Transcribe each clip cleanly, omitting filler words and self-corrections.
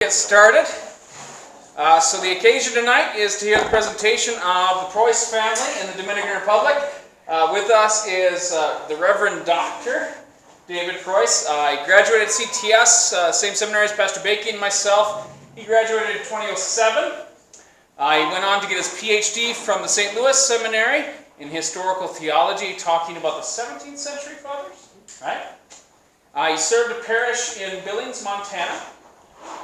Get started. So the occasion tonight is to hear the presentation of the Preuss family in the Dominican Republic. With us is the Reverend Dr. David Preuss. He graduated CTS, same seminary as Pastor Bakey and myself. He graduated in 2007. He went on to get his PhD from the St. Louis Seminary in historical theology, talking about the 17th century fathers. Right? He served a parish in Billings, Montana.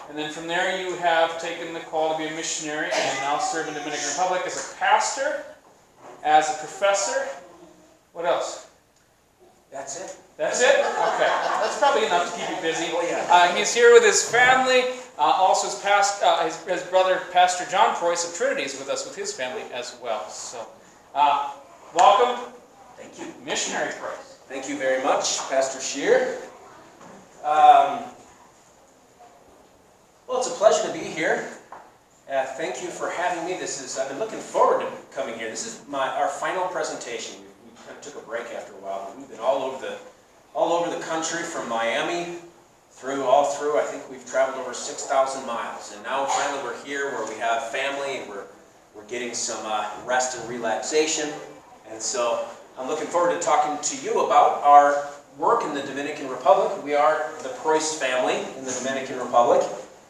And then from there you have taken the call to be a missionary and now serve in the Dominican Republic as a pastor, as a professor. What else? That's it. That's it? Okay. That's probably enough to keep you busy. He's here with his family. Also his brother, Pastor John Preuss of Trinity, is with us with his family as well. So, welcome. Thank you. Missionary Preuss. Thank you very much, Pastor Scheer. Well, it's a pleasure to be here. Thank you for having me. I've been looking forward to coming here. This is our final presentation. We kind of took a break after a while, but we've been all over the country, from Miami all through. I think we've traveled over 6,000 miles, and now finally we're here where we have family and we're getting some rest and relaxation. And so I'm looking forward to talking to you about our work in the Dominican Republic. We are the Preuss family in the Dominican Republic.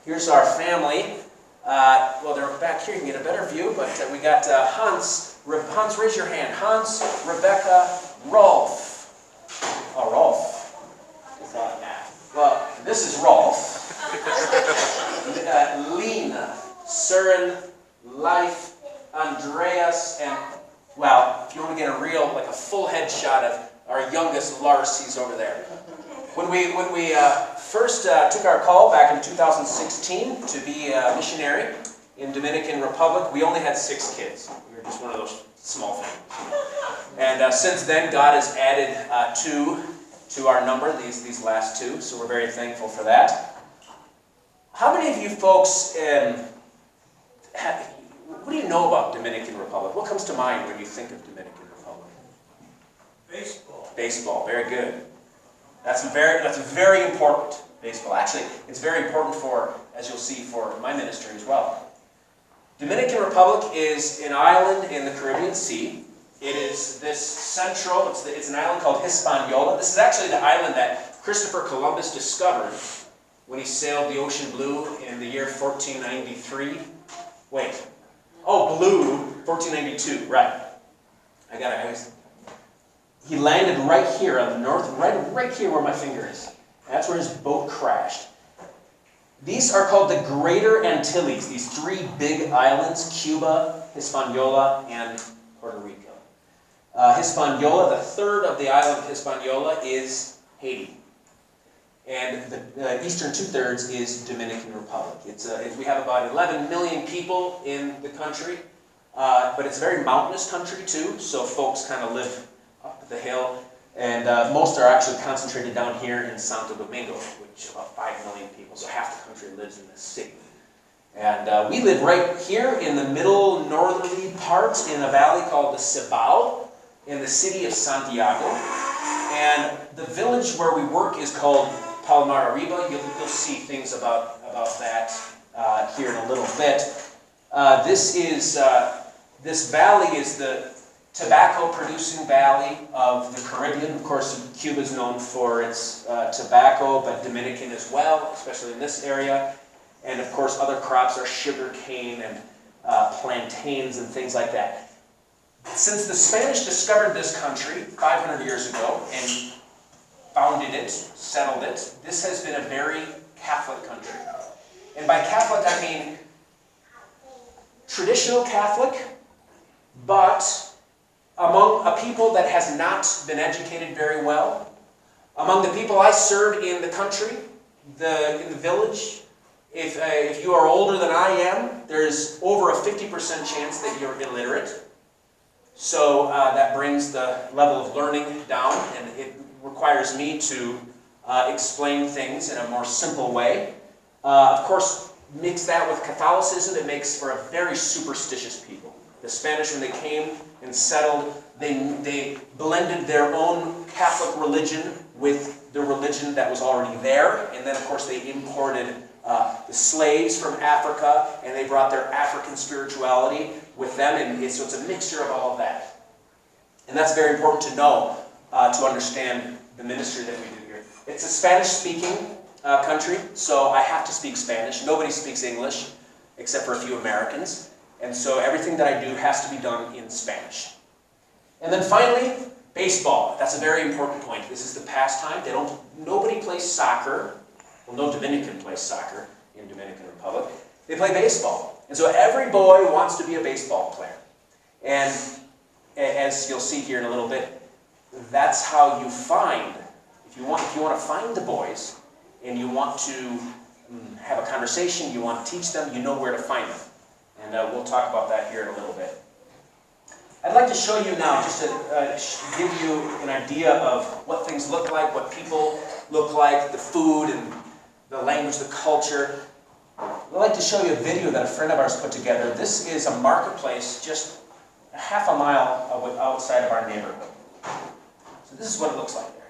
Here's our family. Well, they're back here. You can get a better view, but we got Hans. Hans, raise your hand. Hans, Rebecca, Rolf. Oh, Rolf. Well, this is Rolf. Lena, Søren, Leif, Andreas, and, well, if you want to get a full headshot of our youngest Lars, he's over there. When we first took our call back in 2016 to be a missionary in Dominican Republic, we only had 6 kids. We were just one of those small families. And since then, God has added 2 to our number, these last 2, so we're very thankful for that. How many of you folks, what do you know about Dominican Republic? What comes to mind when you think of Dominican Republic? Baseball. Baseball, very good. That's very important, baseball. Actually, it's very important as you'll see, for my ministry as well. Dominican Republic is an island in the Caribbean Sea. It is this central, it's an island called Hispaniola. This is actually the island that Christopher Columbus discovered when he sailed the ocean blue in the year 1493. Wait. Oh, blue, 1492, right. He landed right here on the north, right here where my finger is. That's where his boat crashed. These are called the Greater Antilles, these 3 big islands, Cuba, Hispaniola, and Puerto Rico. Hispaniola, the third of the island of Hispaniola, is Haiti. And the eastern 2/3 is Dominican Republic. We have about 11 million people in the country, but it's a very mountainous country too, so folks kind of live up the hill, and most are actually concentrated down here in Santo Domingo, which is about 5 million people, so half the country lives in this city. And we live right here in the middle northerly part in a valley called the Cibao, in the city of Santiago. And the village where we work is called Palmar Arriba. You'll see things about that here in a little bit. This valley is the tobacco-producing valley of the Caribbean. Of course, Cuba is known for its tobacco, but Dominican as well, especially in this area. And of course, other crops are sugarcane and plantains and things like that. Since the Spanish discovered this country 500 years ago and founded it, settled it, this has been a very Catholic country. And by Catholic, I mean traditional Catholic, but among a people that has not been educated very well. Among the people I served in the country, in the village, if you are older than I am, there's over a 50% chance that you're illiterate. So that brings the level of learning down, and it requires me to explain things in a more simple way. Of course, mix that with Catholicism, it makes for a very superstitious people. The Spanish, when they came and settled, they blended their own Catholic religion with the religion that was already there, and then of course they imported the slaves from Africa, and they brought their African spirituality with them, and so it's a mixture of all of that. And that's very important to know to understand the ministry that we do here. It's a Spanish-speaking country, so I have to speak Spanish. Nobody speaks English, except for a few Americans, and so everything that I do has to be done in Spanish. And then finally, baseball. That's a very important point. This is the pastime. Nobody plays soccer. Well, no Dominican plays soccer in Dominican Republic. They play baseball. And so every boy wants to be a baseball player. And as you'll see here in a little bit, that's how you find, if you want to find the boys and you want to have a conversation, you want to teach them, you know where to find them. And we'll talk about that here in a little bit. I'd like to show you now, just to give you an idea of what things look like, what people look like, the food and the language, the culture. I'd like to show you a video that a friend of ours put together. This is a marketplace just a half a mile outside of our neighborhood. So this is what it looks like there.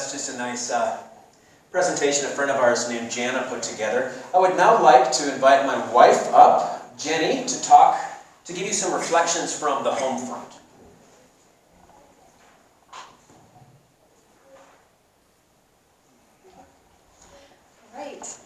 That's just a nice presentation a friend of ours named Jana put together. I would now like to invite my wife up, Jenny, to give you some reflections from the home front. All right.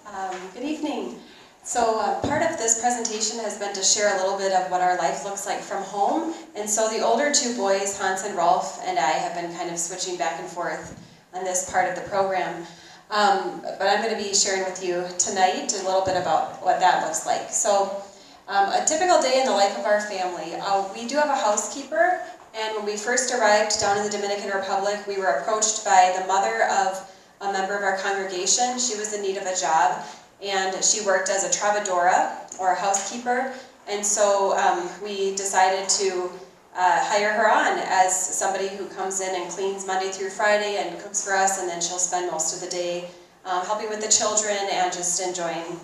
Good evening. So part of this presentation has been to share a little bit of what our life looks like from home. And so the older two boys, Hans and Rolf, and I have been kind of switching back and forth on this part of the program. But I'm going to be sharing with you tonight a little bit about what that looks like. So a typical day in the life of our family. We do have a housekeeper, and when we first arrived down in the Dominican Republic, we were approached by the mother of a member of our congregation. She was in need of a job, and she worked as a trabadora, or a housekeeper, and so we decided to hire her on as somebody who comes in and cleans Monday through Friday and cooks for us, and then she'll spend most of the day helping with the children and just enjoying,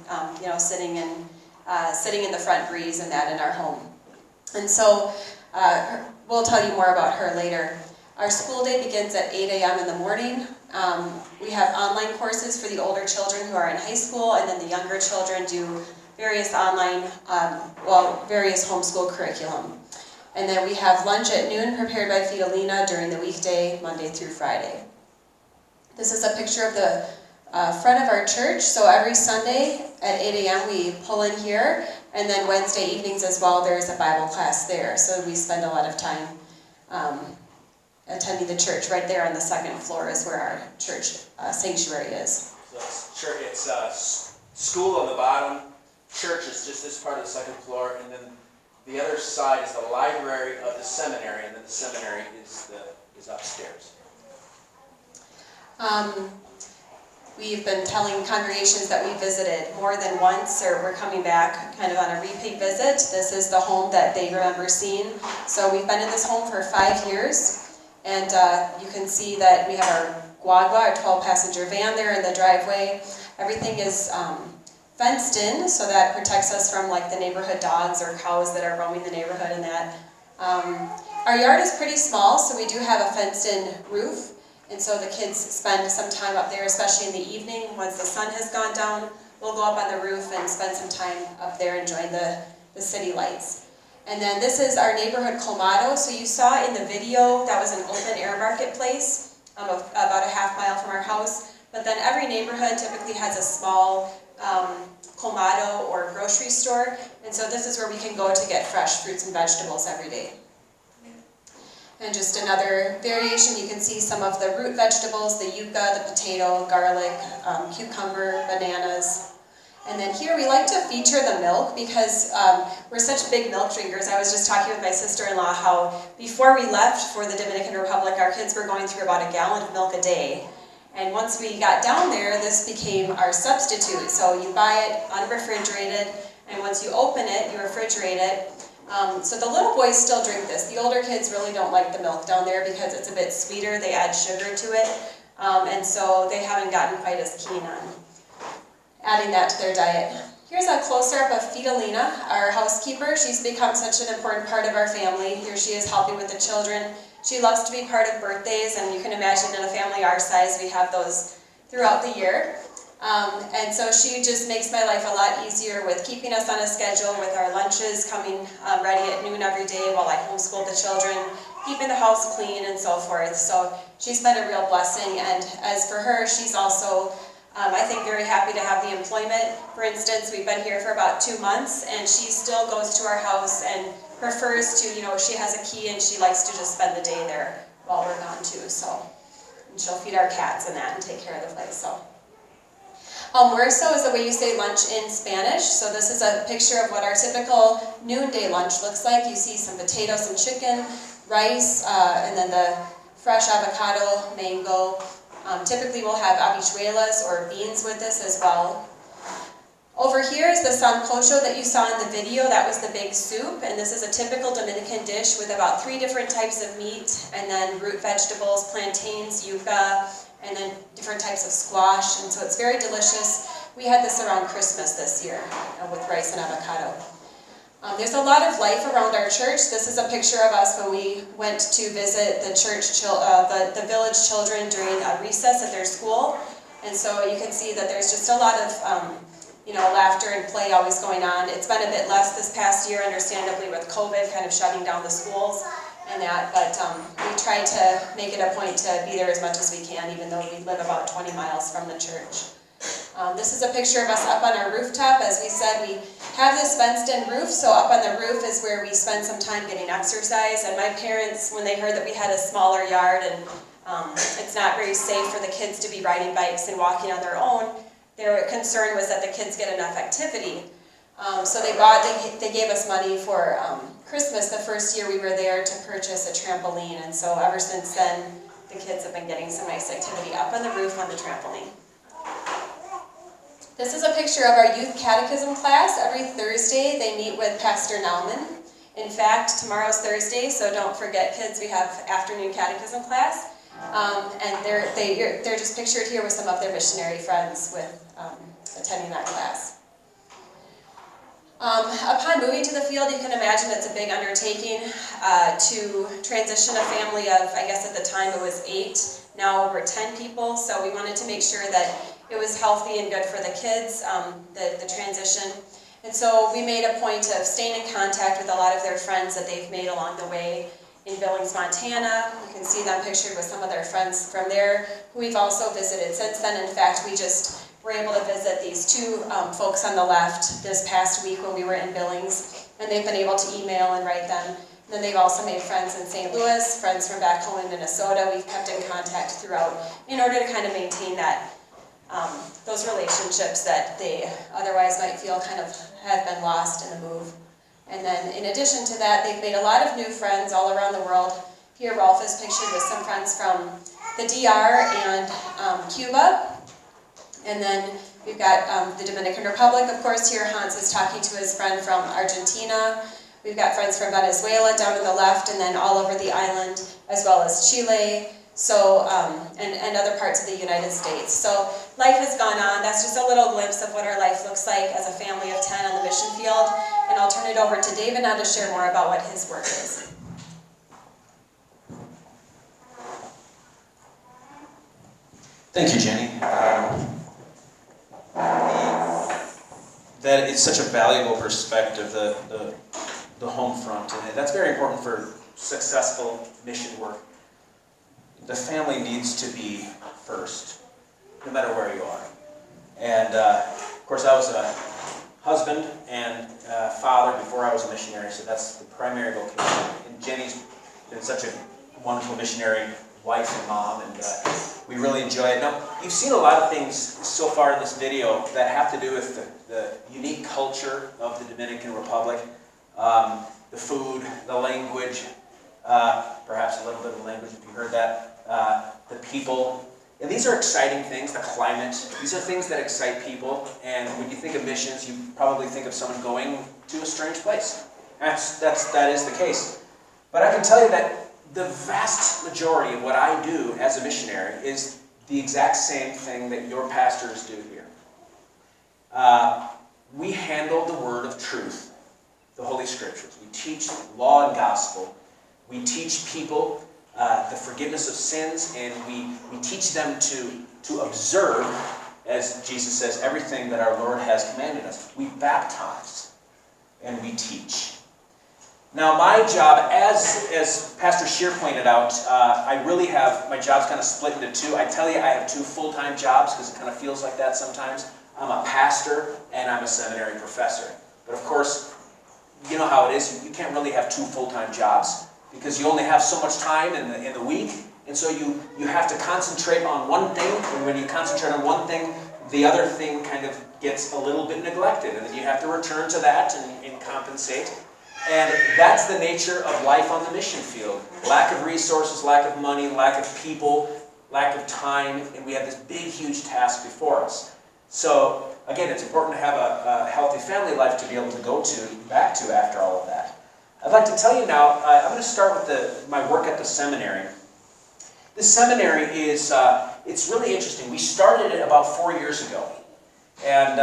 sitting in the front breeze and that in our home. And so we'll tell you more about her later. Our school day begins at 8 a.m. in the morning. We have online courses for the older children who are in high school, and then the younger children do various online, various homeschool curriculum. And then we have lunch at noon prepared by Fidelina during the weekday, Monday through Friday. This is a picture of the front of our church. So every Sunday at 8 a.m. we pull in here, and then Wednesday evenings as well, there's a Bible class there. So we spend a lot of time attending the church. Right there on the second floor is where our church sanctuary is. So it's school on the bottom, church is just this part of the second floor, and then the other side is the library of the seminary, and then the seminary is upstairs. We've been telling congregations that we visited more than once, or we're coming back kind of on a repeat visit. This is the home that they remember seeing. So we've been in this home for 5 years, and you can see that we have our guagua, our 12-passenger van there in the driveway. Everything is fenced in, so that protects us from like the neighborhood dogs or cows that are roaming the neighborhood and that. Our yard is pretty small, so we do have a fenced-in roof. And so the kids spend some time up there, especially in the evening. Once the sun has gone down, we'll go up on the roof and spend some time up there enjoying the city lights. And then this is our neighborhood colmado. So you saw in the video, that was an open air marketplace about a half mile from our house. But then every neighborhood typically has a small colmado or grocery store. And so this is where we can go to get fresh fruits and vegetables every day. And just another variation, you can see some of the root vegetables, the yucca, the potato, garlic, cucumber, bananas. And then here we like to feature the milk because we're such big milk drinkers. I was just talking with my sister-in-law how before we left for the Dominican Republic, our kids were going through about a gallon of milk a day. And once we got down there, this became our substitute. So you buy it unrefrigerated, and once you open it, you refrigerate it. So the little boys still drink this. The older kids really don't like the milk down there because it's a bit sweeter. They add sugar to it, and so they haven't gotten quite as keen on adding that to their diet. Here's a closer-up of Fidelina, our housekeeper. She's become such an important part of our family. Here she is helping with the children. She loves to be part of birthdays, and you can imagine in a family our size, we have those throughout the year. And so she just makes my life a lot easier with keeping us on a schedule, with our lunches coming ready at noon every day while I homeschool the children, keeping the house clean and so forth. So she's been a real blessing, and as for her, she's also, I think, very happy to have the employment. For instance, we've been here for about 2 months, and she still goes to our house and prefers to, she has a key and she likes to just spend the day there while we're gone too. So, and she'll feed our cats and that and take care of the place. So. Almuerzo is the way you say lunch in Spanish. So this is a picture of what our typical noonday lunch looks like. You see some potatoes and chicken, rice, and then the fresh avocado, mango. Typically we'll have habichuelas or beans with this as well. Over here is the sancocho that you saw in the video. That was the big soup, and this is a typical Dominican dish with about 3 different types of meat, and then root vegetables, plantains, yuca, and then different types of squash, and so it's very delicious. We had this around Christmas this year with rice and avocado. There's a lot of life around our church. This is a picture of us when we went to visit the the village children during a recess at their school. And so you can see that there's just a lot of laughter and play always going on. It's been a bit less this past year, understandably, with COVID kind of shutting down the schools and that, but we try to make it a point to be there as much as we can, even though we live about 20 miles from the church. This is a picture of us up on our rooftop. As we said, we have this fenced-in roof, so up on the roof is where we spend some time getting exercise. And my parents, when they heard that we had a smaller yard and it's not very safe for the kids to be riding bikes and walking on their own, their concern was that the kids get enough activity. So they gave us money for Christmas the first year we were there to purchase a trampoline. And so ever since then, the kids have been getting some nice activity up on the roof on the trampoline. This is a picture of our youth catechism class. Every Thursday they meet with Pastor Nauman. In fact, tomorrow's Thursday, so don't forget kids, we have afternoon catechism class. And they're just pictured here with some of their missionary friends with attending that class. Upon moving to the field, you can imagine it's a big undertaking to transition a family of, I guess at the time it was 8, now over 10 people. So we wanted to make sure that it was healthy and good for the kids, the transition. And so we made a point of staying in contact with a lot of their friends that they've made along the way in Billings, Montana. You can see them pictured with some of their friends from there, who we've also visited since then. In fact, we just were able to visit these 2 folks on the left this past week when we were in Billings, and they've been able to email and write them. And then they've also made friends in St. Louis, friends from back home in Minnesota. We've kept in contact throughout in order to kind of maintain that those relationships that they otherwise might feel kind of have been lost in the move. And then in addition to that, they've made a lot of new friends all around the world. Here Rolf is pictured with some friends from the DR and Cuba. And then we've got the Dominican Republic, of course. Here Hans is talking to his friend from Argentina. We've got friends from Venezuela down to the left, and then all over the island, as well as Chile, so and other parts of the United States. So life has gone on. That's just a little glimpse of what our life looks like as a family of 10 on the mission field. And I'll turn it over to David now to share more about what his work is. Thank you, Jenny. That is such a valuable perspective, the home front, and that's very important for successful mission work. The family needs to be first, no matter where you are. And of course, I was a husband and father before I was a missionary, so that's the primary vocation. And Jenny's been such a wonderful missionary wife and mom, and we really enjoy it. Now, you've seen a lot of things so far in this video that have to do with the unique culture of the Dominican Republic, the food, the language, perhaps a little bit of language if you heard that, the people. And these are exciting things, the climate. These are things that excite people, and when you think of missions, you probably think of someone going to a strange place. That is the case. But I can tell you that the vast majority of what I do as a missionary is the exact same thing that your pastors do here. We handle the word of truth, the Holy Scriptures. We teach law and gospel. We teach people the forgiveness of sins, and we teach them to observe, as Jesus says, everything that our Lord has commanded us. We baptize and we teach. Now, my job, as Pastor Shear pointed out, I really have, my job's kind of split into 2. I tell you, I have 2 full-time jobs because it kind of feels like that sometimes. I'm a pastor and I'm a seminary professor. But of course, you know how it is. You can't really have 2 full-time jobs because you only have so much time in the week. And so you have to concentrate on one thing. And when you concentrate on one thing, the other thing kind of gets a little bit neglected. And then you have to return to that and compensate. And that's the nature of life on the mission field. Lack of resources, lack of money, lack of people, lack of time, and we have this big, huge task before us. So, again, it's important to have a healthy family life to be able to go back to after all of that. I'd like to tell you now, I'm going to start with my work at the seminary. The seminary is, it's really interesting. We started it about 4 years ago. And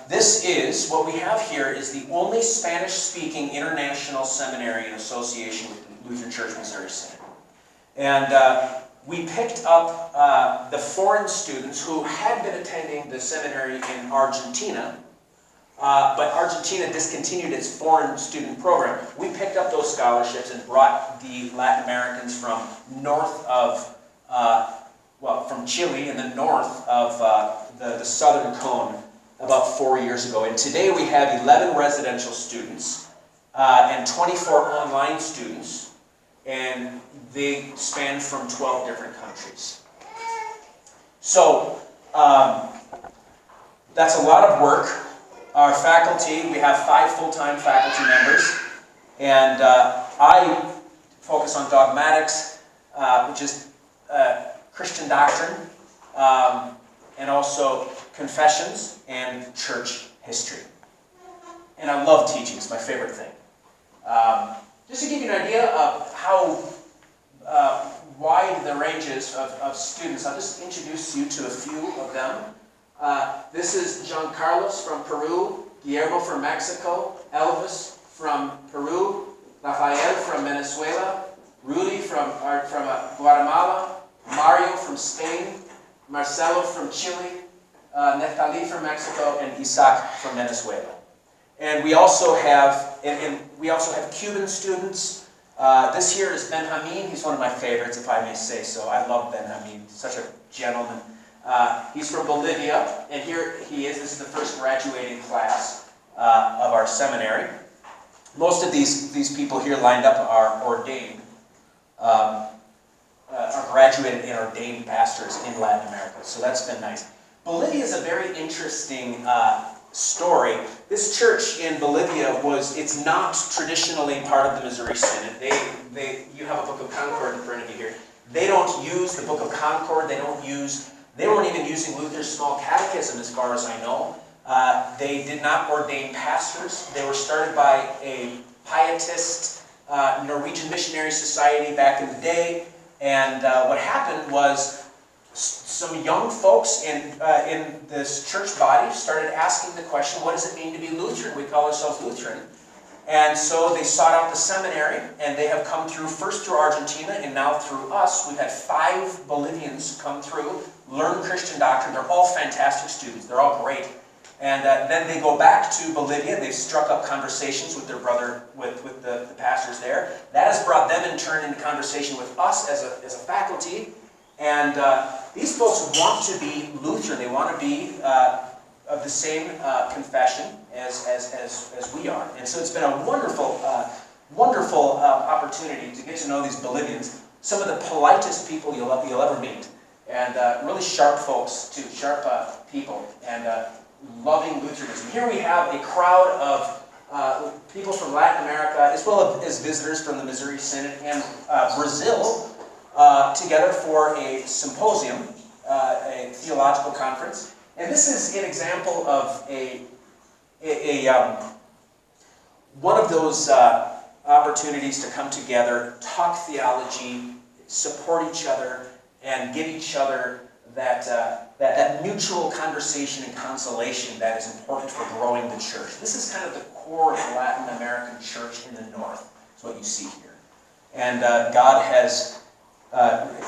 this is, what we have here is the only Spanish-speaking international seminary in association with the Lutheran Church Missouri Synod. And we picked up the foreign students who had been attending the seminary in Argentina, but Argentina discontinued its foreign student program. We picked up those scholarships and brought the Latin Americans from north of, from Chile in the north of the southern cone about 4 years ago. And today we have 11 residential students and 24 online students, and they span from 12 different countries. So that's a lot of work. Our faculty, we have 5 full-time faculty members, and I focus on dogmatics, which is Christian doctrine, and also confessions and church history. And I love teaching, it's my favorite thing. Just to give you an idea of how wide the range is of students, I'll just introduce you to a few of them. This is John Carlos from Peru, Guillermo from Mexico, Elvis from Peru, Rafael from Venezuela, Rudy from Guatemala, Mario from Spain, Marcelo from Chile, Neftali from Mexico, and Isaac from Venezuela. And we also have Cuban students. This here is Benjamin. He's one of my favorites, if I may say so. I love Benjamin. He's such a gentleman. He's from Bolivia, and here he is. This is the first graduating class of our seminary. Most of these people here lined up are ordained, are graduated and ordained pastors in Latin America. So that's been nice. Bolivia is a very interesting story. This church in Bolivia it's not traditionally part of the Missouri Synod. You have a Book of Concord in front of you here. They don't use the Book of Concord. They weren't even using Luther's Small Catechism as far as I know. They did not ordain pastors. They were started by a pietist Norwegian missionary society back in the day. And what happened was some young folks in this church body started asking the question, what does it mean to be Lutheran? We call ourselves Lutheran. And so they sought out the seminary, and they have come through, first through Argentina, and now through us. We've had 5 Bolivians come through, learn Christian doctrine. They're all fantastic students. They're all great. And then they go back to Bolivia. They've struck up conversations with their brother, with the pastors there. That has brought them in turn into conversation with us as a faculty. And these folks want to be Lutheran. They want to be of the same confession as we are. And so it's been a wonderful opportunity to get to know these Bolivians, some of the politest people you'll ever meet, and really sharp folks too, sharp people, and loving Lutheranism. Here we have a crowd of people from Latin America, as well as visitors from the Missouri Synod and Brazil, together for a symposium, a theological conference. And this is an example of one of those opportunities to come together, talk theology, support each other, and give each other that mutual conversation and consolation that is important for growing the church. This is kind of the core of the Latin American church in the north. That's what you see here. And God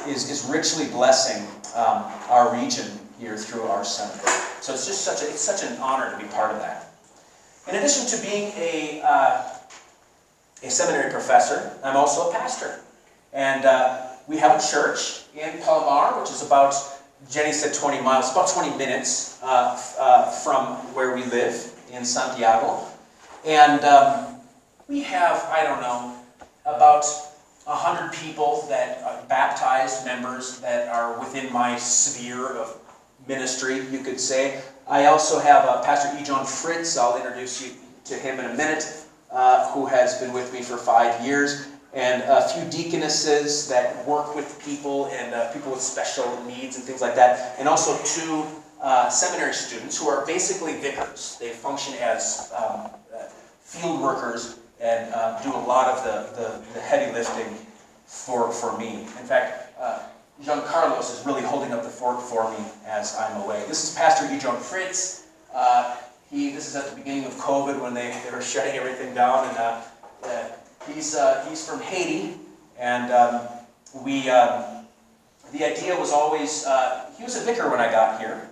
is richly blessing our region here through our seminary. So it's just such an honor to be part of that. In addition to being a seminary professor, I'm also a pastor. And we have a church in Palomar, which is about, Jenny said 20 miles, about 20 minutes from where we live in Santiago. And we have, I don't know, about 100 people that are baptized members that are within my sphere of ministry, you could say. I also have Pastor E. John Fritz. I'll introduce you to him in a minute, who has been with me for 5 years, and a few deaconesses that work with people and people with special needs and things like that, and also 2 seminary students who are basically vicars. They function as field workers and do a lot of the heavy lifting for me. In fact, Jean Carlos is really holding up the fort for me as I'm away. This is Pastor E. John Fritz. This is at the beginning of COVID when they were shutting everything down, and he's from Haiti, and the idea was always, he was a vicar when I got here,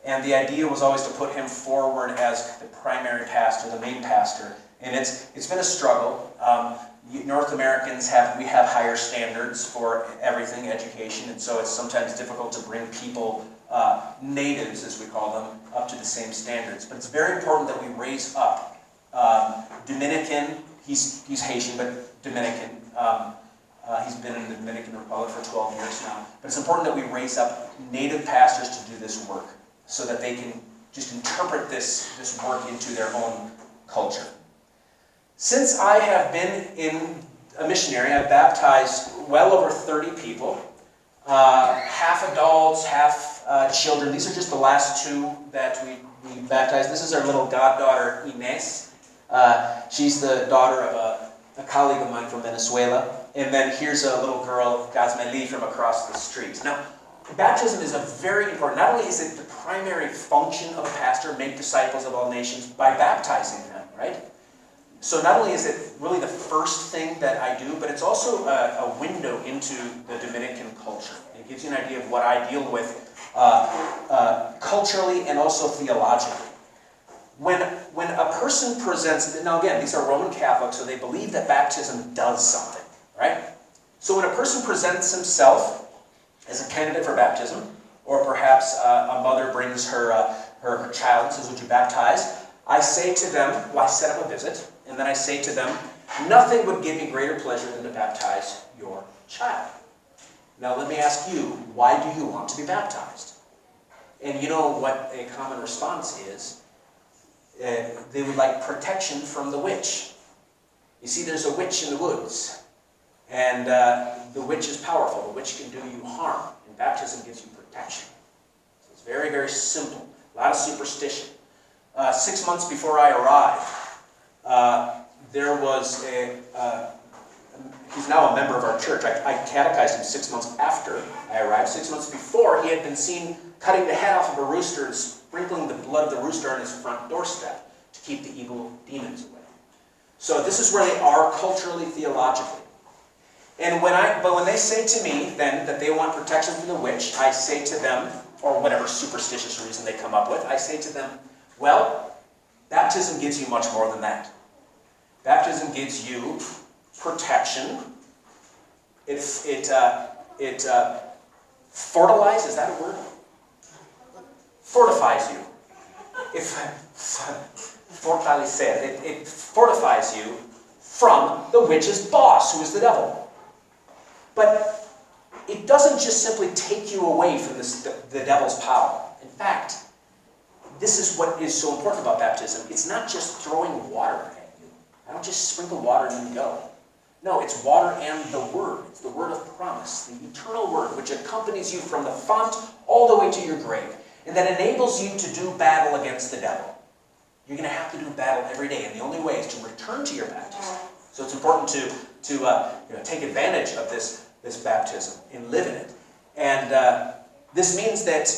and the idea was always to put him forward as the primary pastor, the main pastor, and it's been a struggle. North Americans have higher standards for everything, education, and so it's sometimes difficult to bring people, natives as we call them, up to the same standards. But it's very important that we raise up Dominican, he's Haitian, but Dominican. He's been in the Dominican Republic for 12 years now. But it's important that we raise up native pastors to do this work so that they can just interpret this work into their own culture. Since I have been in a missionary, I've baptized well over 30 people, half adults, half children. These are just the last two that we baptized. This is our little goddaughter, Inés. She's the daughter of a colleague of mine from Venezuela. And then here's a little girl, Gazmeli, from across the street. Now, baptism is a very important, not only is it the primary function of a pastor, make disciples of all nations, by baptizing them, right? So not only is it really the first thing that I do, but it's also a window into the Dominican culture. It gives you an idea of what I deal with culturally and also theologically. When a person presents, now again, these are Roman Catholics, so they believe that baptism does something, right? So when a person presents himself as a candidate for baptism, or perhaps a mother brings her child and says, "Would you baptize?" I say to them, well, I set up a visit, and then I say to them, "Nothing would give me greater pleasure than to baptize your child." Now let me ask you, why do you want to be baptized? And you know what a common response is? They would like protection from the witch. You see, there's a witch in the woods, and the witch is powerful. The witch can do you harm, and baptism gives you protection. So it's very, very simple. A lot of superstition. 6 months before I arrived, there was he's now a member of our church. I catechized him 6 months after I arrived. 6 months before, he had been seen cutting the head off of a rooster and sprinkling the blood of the rooster on his front doorstep to keep the evil demons away. So this is where they are culturally, theologically. And when they say to me then that they want protection from the witch, I say to them, or whatever superstitious reason they come up with, I say to them, well, baptism gives you much more than that. Baptism gives you protection. It fertilizes, is that a word? Fortifies you. Fortalecer. It fortifies you from the witch's boss, who is the devil. But it doesn't just simply take you away from the devil's power. In fact, this is what is so important about baptism. It's not just throwing water at you. I don't just sprinkle water and then go. No, it's water and the Word. It's the Word of promise, the eternal Word, which accompanies you from the font all the way to your grave, and that enables you to do battle against the devil. You're going to have to do battle every day, and the only way is to return to your baptism. So it's important to take advantage of this baptism and live in it. And this means that,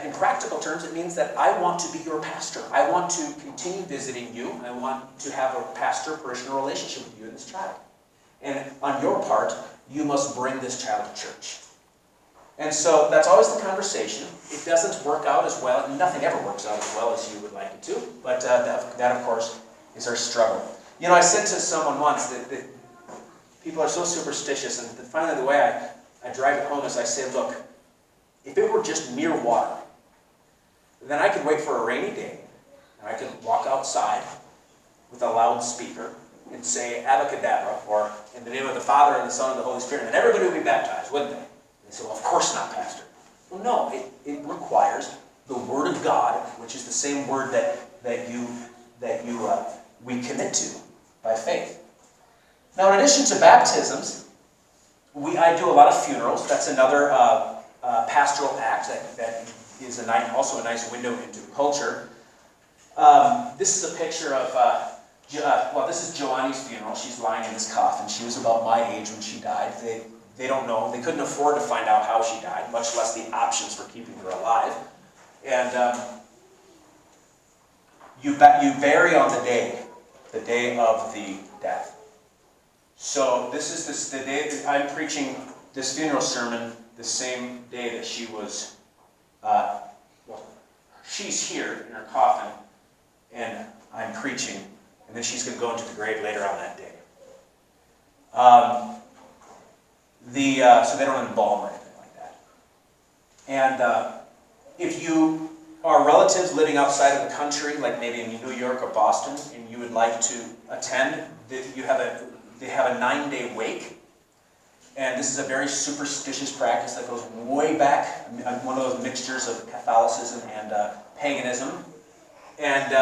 in practical terms, it means that I want to be your pastor. I want to continue visiting you. I want to have a pastor-parishioner relationship with you and this child. And on your part, you must bring this child to church. And so that's always the conversation. It doesn't work out as well. Nothing ever works out as well as you would like it to. But that, of course, is our struggle. You know, I said to someone once that people are so superstitious, and finally the way I drive it home is I say, look, if it were just mere water, then I could wait for a rainy day, and I could walk outside with a loudspeaker and say Abacadabra, or in the name of the Father and the Son and the Holy Spirit, and everybody would be baptized, wouldn't they? They say, well, of course not, Pastor. Well, no, it requires the Word of God, which is the same Word that we commit to by faith. Now, in addition to baptisms, I do a lot of funerals. That's another pastoral act that is also a nice window into culture. This is a picture of, this is Joanne's funeral. She's lying in this coffin. She was about my age when she died. They don't know. They couldn't afford to find out how she died, much less the options for keeping her alive. And you bury on the day of the death. So this is the day that I'm preaching this funeral sermon, the same day that she was, she's here in her coffin, and I'm preaching, and then she's going to go into the grave later on that day. So they don't embalm or anything like that. And if you are relatives living outside of the country, like maybe in New York or Boston, and you would like to attend, they have a 9-day wake. And this is a very superstitious practice that goes way back. One of those mixtures of Catholicism and paganism. And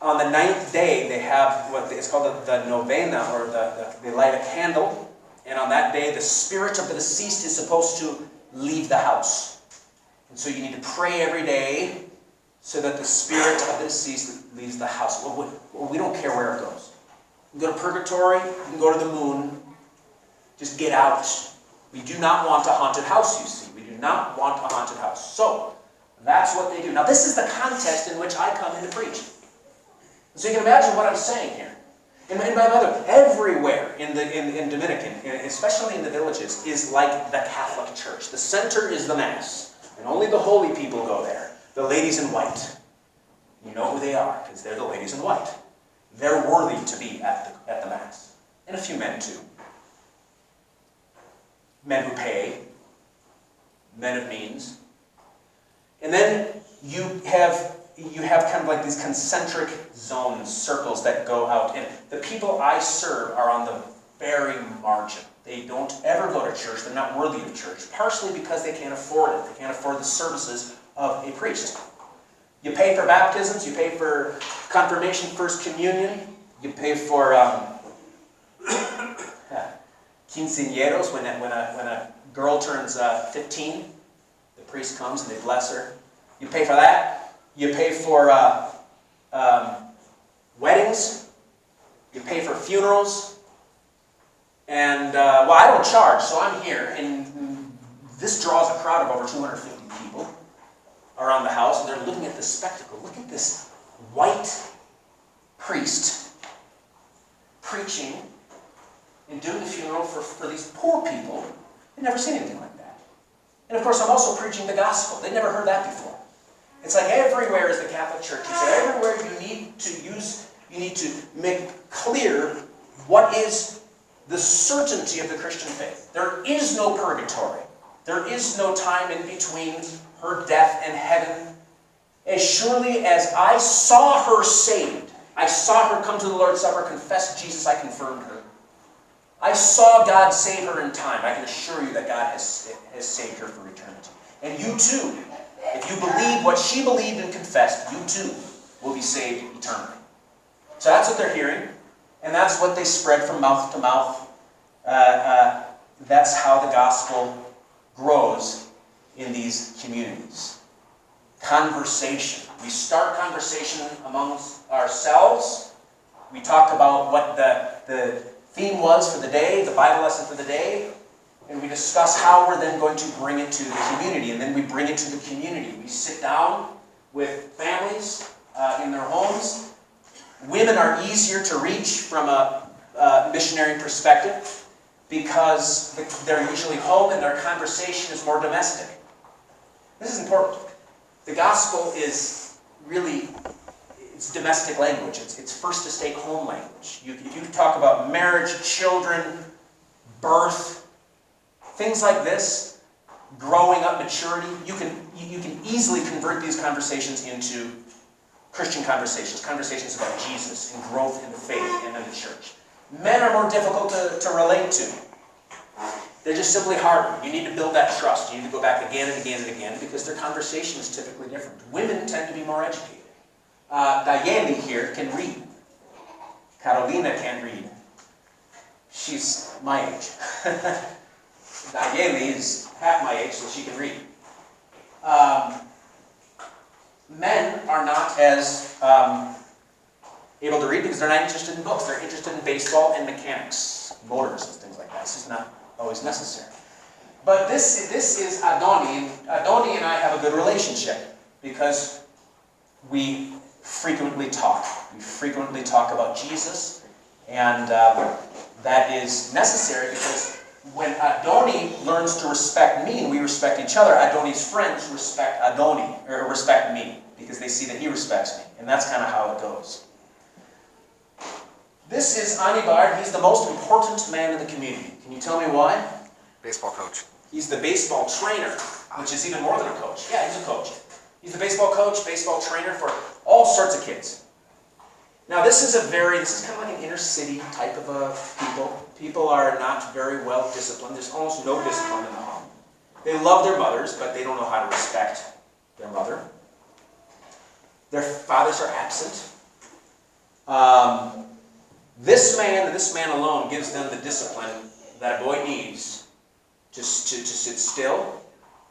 on the 9th day, they have what is called the novena, or they light a candle. And on that day, the spirit of the deceased is supposed to leave the house. And so you need to pray every day so that the spirit of the deceased leaves the house. Well, we don't care where it goes. You can go to purgatory, you can go to the moon. Just get out. We do not want a haunted house, you see. We do not want a haunted house. So, that's what they do. Now, this is the context in which I come in to preach. So you can imagine what I'm saying here. And by the everywhere in Dominican, especially in the villages, is like the Catholic Church. The center is the Mass. And only the holy people go there. The ladies in white. You know who they are, because they're the ladies in white. They're worthy to be at the Mass. And a few men, too. Men who pay. Men of means. And then you have kind of like these concentric zones, circles that go out. And the people I serve are on the very margin. They don't ever go to church. They're not worthy of church. Partially because they can't afford it. They can't afford the services of a priest. You pay for baptisms. You pay for confirmation, first communion. You pay for quinceañeros. When a girl turns 15, the priest comes and they bless her. You pay for that. You pay for weddings. You pay for funerals. And, well, I don't charge, so I'm here. And this draws a crowd of over 250 people around the house, and they're looking at this spectacle. Look at this white priest preaching and doing the funeral for these poor people. They've never seen anything like that. And, of course, I'm also preaching the gospel. They've never heard that before. It's like everywhere is the Catholic Church. It's everywhere you need to make clear what is the certainty of the Christian faith. There is no purgatory. There is no time in between her death and heaven. As surely as I saw her saved, I saw her come to the Lord's Supper, confess Jesus, I confirmed her. I saw God save her in time. I can assure you that God has saved her for eternity. And you too, if you believe what she believed and confessed, you too will be saved eternally. So that's what they're hearing. And that's what they spread from mouth to mouth. That's how the gospel grows in these communities. Conversation. We start conversation amongst ourselves. We talk about what the theme was for the day, the Bible lesson for the day, and we discuss how we're then going to bring it to the community. And then we bring it to the community. We sit down with families in their homes. Women are easier to reach from a missionary perspective because they're usually home and their conversation is more domestic. This is important. The gospel is really, it's domestic language. It's first estate home language. If you talk about marriage, children, birth, things like this, growing up, maturity, you can easily convert these conversations into Christian conversations about Jesus and growth in the faith and in the church. Men are more difficult to relate to. They're just simply harder. You need to build that trust. You need to go back again and again and again because their conversation is typically different. Women tend to be more educated. Dayeli here can read. Carolina can't read. She's my age. Dayeli is half my age, so she can read. Men are not as able to read because they're not interested in books. They're interested in baseball and mechanics, motors and things like that. This is not always necessary. But this is Adoni. Adoni and I have a good relationship because we frequently talk. We frequently talk about Jesus, and that is necessary because when Adoni learns to respect me and we respect each other, Adoni's friends respect Adoni, or respect me, because they see that he respects me. And that's kind of how it goes. This is Anibard. He's the most important man in the community. Can you tell me why? Baseball coach. He's the baseball trainer, which is even more than a coach. Yeah, he's a coach. He's the baseball coach, baseball trainer for all sorts of kids. Now this is kind of like an inner city type of a people. People are not very well disciplined. There's almost no discipline in the home. They love their mothers, but they don't know how to respect their mother. Their fathers are absent. This man alone gives them the discipline that a boy needs to sit still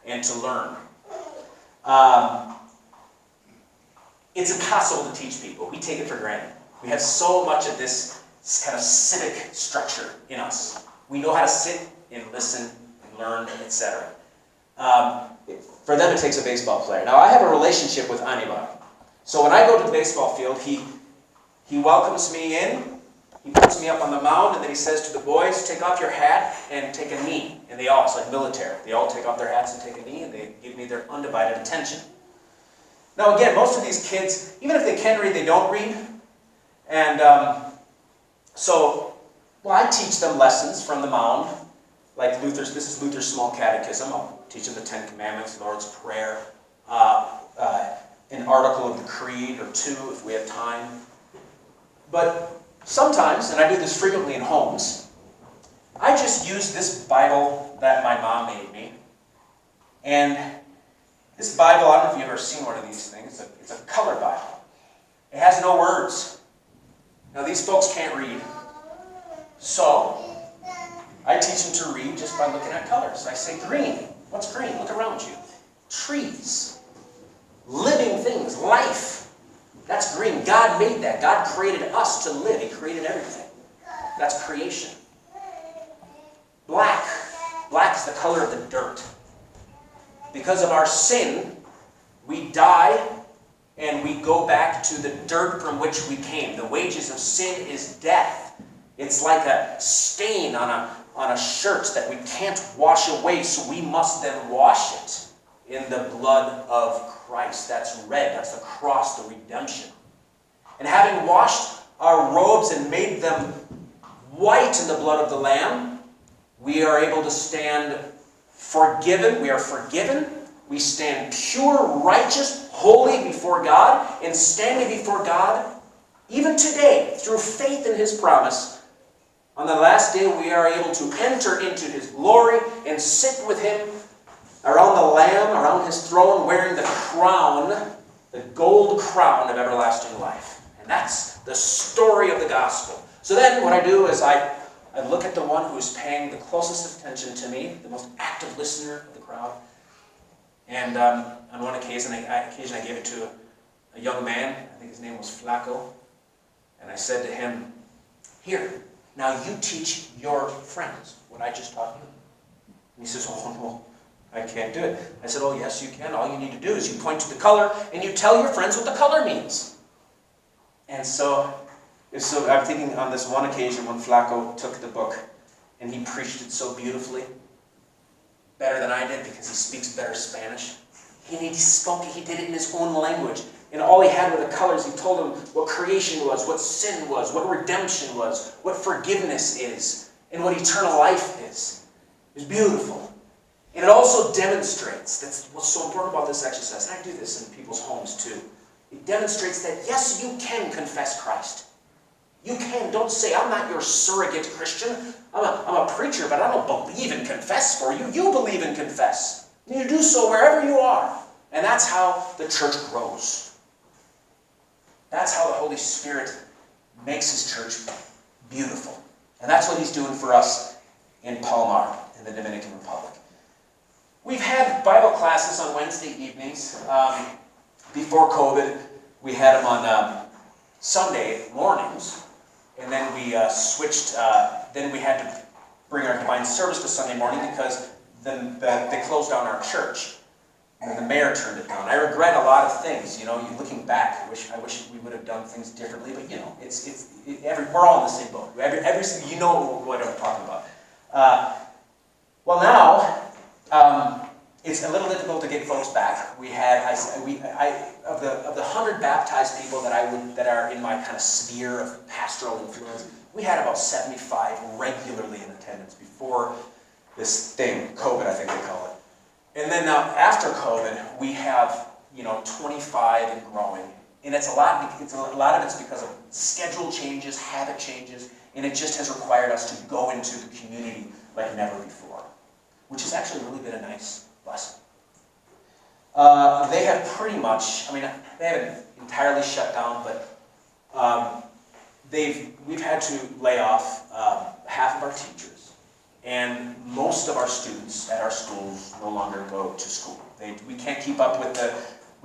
and to learn. It's impossible to teach people. We take it for granted. We have so much of this kind of civic structure in us. We know how to sit and listen and learn, etc. For them, it takes a baseball player. Now, I have a relationship with Anibal. So when I go to the baseball field, he welcomes me in, he puts me up on the mound, and then he says to the boys, take off your hat and take a knee. And they all, it's like military. They all take off their hats and take a knee, and they give me their undivided attention. Now again, most of these kids, even if they can read, they don't read. And I teach them lessons from the mound, like this is Luther's Small Catechism. I'll teach them the Ten Commandments, Lord's Prayer, an article of the Creed or two if we have time. But sometimes, and I do this frequently in homes, I just use this Bible that my mom made me. And this Bible, I don't know if you've ever seen one of these things. It's a color Bible. It has no words. Now these folks can't read. So I teach them to read just by looking at colors. I say green. What's green? Look around you. Trees. Living things. Life. That's green. God made that. God created us to live. He created everything. That's creation. Black. Black is the color of the dirt. Because of our sin, we die and we go back to the dirt from which we came. The wages of sin is death. It's like a stain on a shirt that we can't wash away, so we must then wash it in the blood of Christ. That's red. That's the cross, the redemption. And having washed our robes and made them white in the blood of the Lamb, we are able to stand forgiven. We are forgiven. We stand pure, righteous, holy before God, and standing before God, even today, through faith in His promise, on the last day we are able to enter into His glory and sit with Him around the Lamb, around His throne, wearing the crown, the gold crown of everlasting life. And that's the story of the gospel. So then what I do is I look at the one who is paying the closest attention to me, the most active listener of the crowd. And on one occasion I gave it to a young man. I think his name was Flaco. And I said to him, here, now you teach your friends what I just taught you. And he says, oh no, I can't do it. I said, oh yes you can. All you need to do is you point to the color and you tell your friends what the color means. And so I'm thinking on this one occasion when Flaco took the book and he preached it so beautifully, better than I did because he speaks better Spanish. He did it in his own language. And all he had were the colors. He told them what creation was, what sin was, what redemption was, what forgiveness is, and what eternal life is. It was beautiful. And it also demonstrates, that's what's so important about this exercise, and I do this in people's homes too. It demonstrates that yes, you can confess Christ. You can. Don't say, I'm not your surrogate Christian. I'm a preacher, but I don't believe and confess for you. You believe and confess. And you do so wherever you are. And that's how the church grows. That's how the Holy Spirit makes His church beautiful. And that's what He's doing for us in Palmar, in the Dominican Republic. We've had Bible classes on Wednesday evenings. Before COVID, we had them on Sunday mornings. And then we switched, then we had to bring our divine service to Sunday morning because then they closed down our church. And the mayor turned it down. I regret a lot of things, you know. Looking back, I wish we would have done things differently. But you know, we're all in the same boat. You know what I'm talking about. Well, now it's a little difficult to get folks back. We had of the 100 baptized people that are in my kind of sphere of pastoral influence, we had about 75 regularly in attendance before this thing, COVID, I think they call it. And then now, after COVID, we have, 25 and growing. And a lot of it's because of schedule changes, habit changes, and it just has required us to go into the community like never before, which has actually really been a nice blessing. They have pretty much, they haven't entirely shut down, but we've had to lay off half of our teachers. And most of our students at our schools no longer go to school. We can't keep up with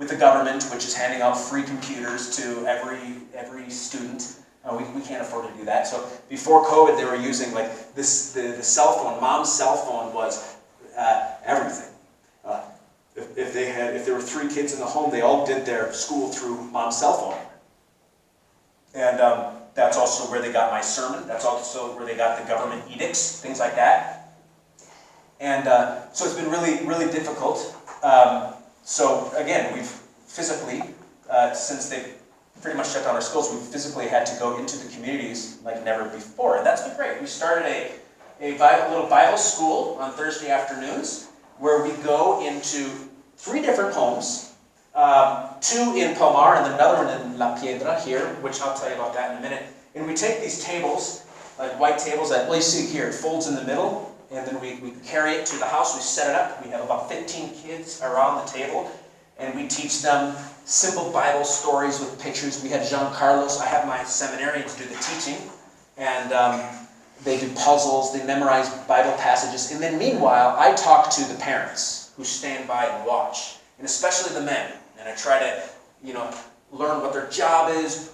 the government, which is handing out free computers to every student. We can't afford to do that. So before COVID, they were using like the cell phone. Mom's cell phone was everything. If there were 3 kids in the home, they all did their school through Mom's cell phone. And that's also where they got my sermon. That's also where they got the government edicts, things like that. And so it's been really, really difficult. So again, we've physically, since they pretty much shut down our schools, we've physically had to go into the communities like never before. And that's been great. We started a little Bible school on Thursday afternoons where we go into 3 different homes. 2 in Palmar and another one in La Piedra here, which I'll tell you about that in a minute. And we take these tables, like white tables that, well, you see here, it folds in the middle, and then we carry it to the house, we set it up. We have about 15 kids around the table, and we teach them simple Bible stories with pictures. We have Jean Carlos, I have my seminarians do the teaching, and they do puzzles, they memorize Bible passages, and then meanwhile, I talk to the parents who stand by and watch, and especially the men. And I try to, learn what their job is,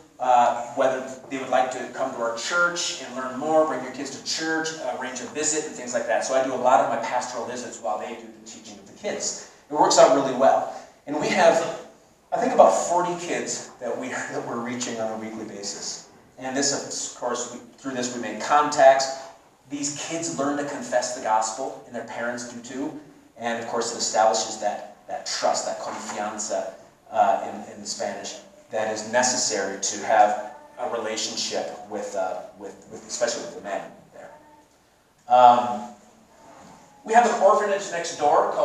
whether they would like to come to our church and learn more, bring your kids to church, arrange a visit, and things like that. So I do a lot of my pastoral visits while they do the teaching of the kids. It works out really well. And we have, I think, about 40 kids that we're reaching on a weekly basis. And this, of course, through this we make contacts. These kids learn to confess the gospel, and their parents do too. And of course, it establishes that trust, that confianza in Spanish, that is necessary to have a relationship with especially with the men there. We have an orphanage next door to